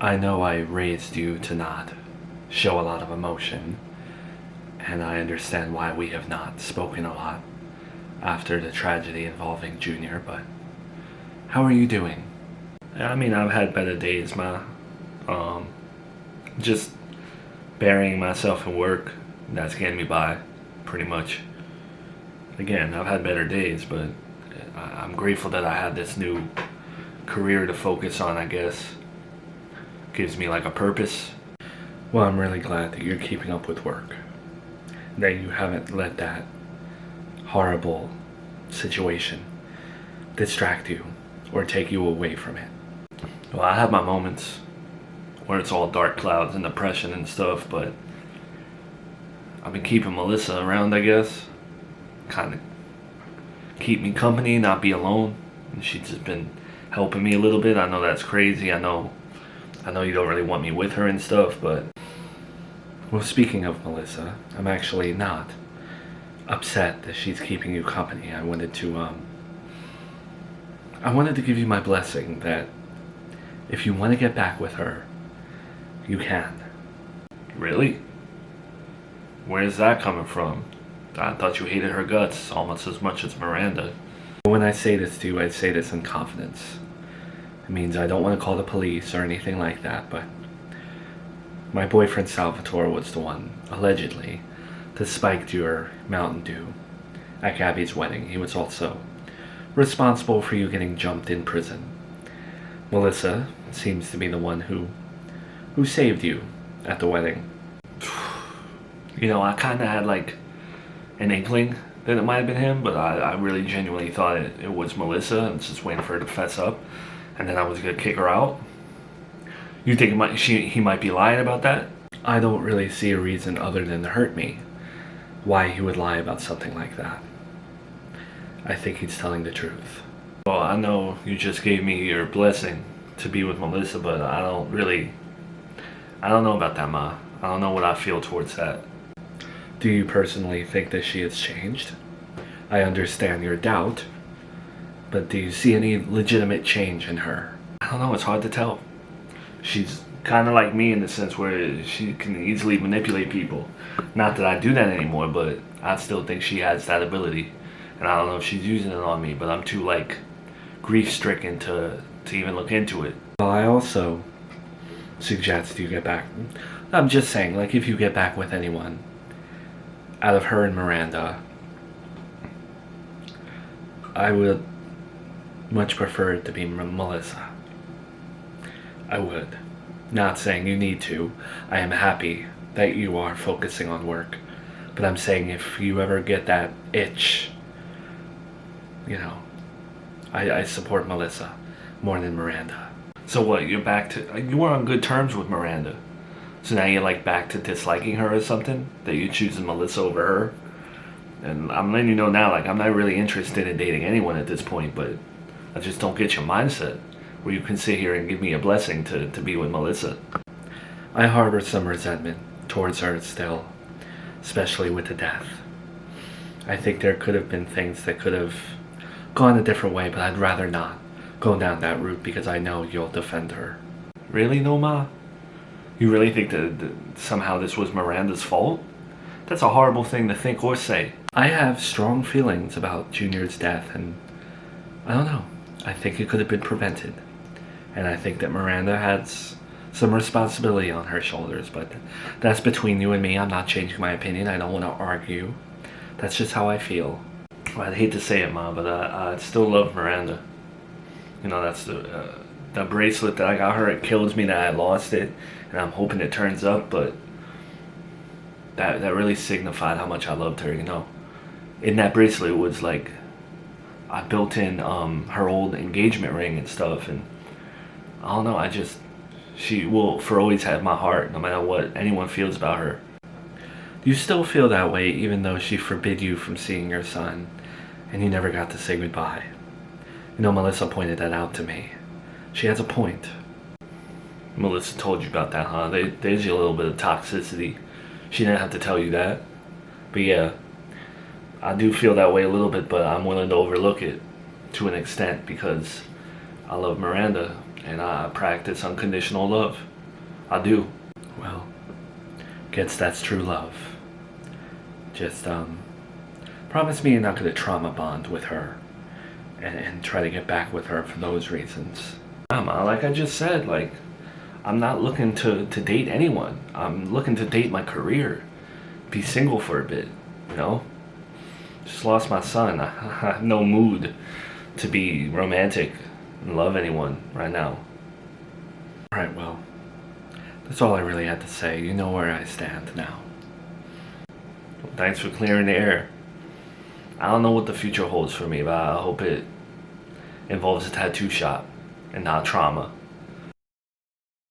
I know I raised you to not show a lot of emotion, and I understand why we have not spoken a lot after the tragedy involving Junior, but how are you doing? I mean, I've had better days, ma. Just burying myself in work, that's getting me by, pretty much. Again, I've had better days, but I'm grateful that I had this new career to focus on, I guess. Gives me like a purpose. Well, I'm really glad that you're keeping up with work. That you haven't let that horrible situation distract you or take you away from it. Well, I have my moments where it's all dark clouds and depression and stuff, but I've been keeping Melissa around, I guess. Kind of keep me company, not be alone. And she's just been helping me a little bit. I know that's crazy. I know you don't really want me with her and stuff, but... Well, speaking of Melissa, I'm actually not upset that she's keeping you company. I wanted to give you my blessing that if you want to get back with her, you can. Really? Where's that coming from? I thought you hated her guts almost as much as Miranda. When I say this to you, I say this in confidence. It means I don't want to call the police or anything like that, but my boyfriend Salvatore was the one, allegedly, that spiked your Mountain Dew at Gabby's wedding. He was also responsible for you getting jumped in prison. Melissa seems to be the one who saved you at the wedding. You know, I kind of had like an inkling that it might have been him, but I really genuinely thought it was Melissa, and just waiting for her to fess up, and then I was gonna kick her out. You think he might be lying about that? I don't really see a reason other than to hurt me why he would lie about something like that. I think he's telling the truth. Well, I know you just gave me your blessing to be with Melissa, but I don't know about that, Ma. I don't know what I feel towards that. Do you personally think that she has changed? I understand your doubt, but do you see any legitimate change in her? I don't know, it's hard to tell. She's kind of like me in the sense where she can easily manipulate people. Not that I do that anymore, but I still think she has that ability. And I don't know if she's using it on me, but I'm too like grief-stricken to even look into it. Well, I also suggest you get back. I'm just saying, like, if you get back with anyone out of her and Miranda, I would much prefer it to be Melissa. I would. Not saying you need to. I am happy that you are focusing on work. But I'm saying if you ever get that itch, you know, I support Melissa more than Miranda. So what, you were on good terms with Miranda. So now you're like back to disliking her or something? That you're choosing Melissa over her? And I'm letting you know now, like, I'm not really interested in dating anyone at this point, but I just don't get your mindset where you can sit here and give me a blessing to be with Melissa. I harbor some resentment towards her still, especially with the death. I think there could have been things that could have gone a different way, but I'd rather not go down that route because I know you'll defend her. Really, Noma? You really think that somehow this was Miranda's fault? That's a horrible thing to think or say. I have strong feelings about Junior's death, and I don't know. I think it could have been prevented. And I think that Miranda has some responsibility on her shoulders, but that's between you and me. I'm not changing my opinion. I don't want to argue. That's just how I feel. Well, I'd hate to say it, Ma, but I still love Miranda. You know, that's the bracelet that I got her. It kills me that I lost it, and I'm hoping it turns up, but that really signified how much I loved her, you know. In that bracelet was like, I built in her old engagement ring and stuff, and I don't know, she will for always have my heart, no matter what anyone feels about her. Do you still feel that way even though she forbid you from seeing your son, and you never got to say goodbye? You know, Melissa pointed that out to me. She has a point. Melissa told you about that, huh? There's a little bit of toxicity. She didn't have to tell you that. But yeah, I do feel that way a little bit, but I'm willing to overlook it to an extent because I love Miranda And I practice unconditional love. I do. Well, guess that's true love. Just, promise me you're not gonna trauma bond with her and try to get back with her for those reasons. Like I just said, like, I'm not looking to date anyone. I'm looking to date my career. Be single for a bit, you know? Just lost my son. I have no mood to be romantic and love anyone right now. Right, well, that's all I really had to say. You know where I stand now. Well, thanks for clearing the air. I don't know what the future holds for me, but I hope it involves a tattoo shop and not trauma.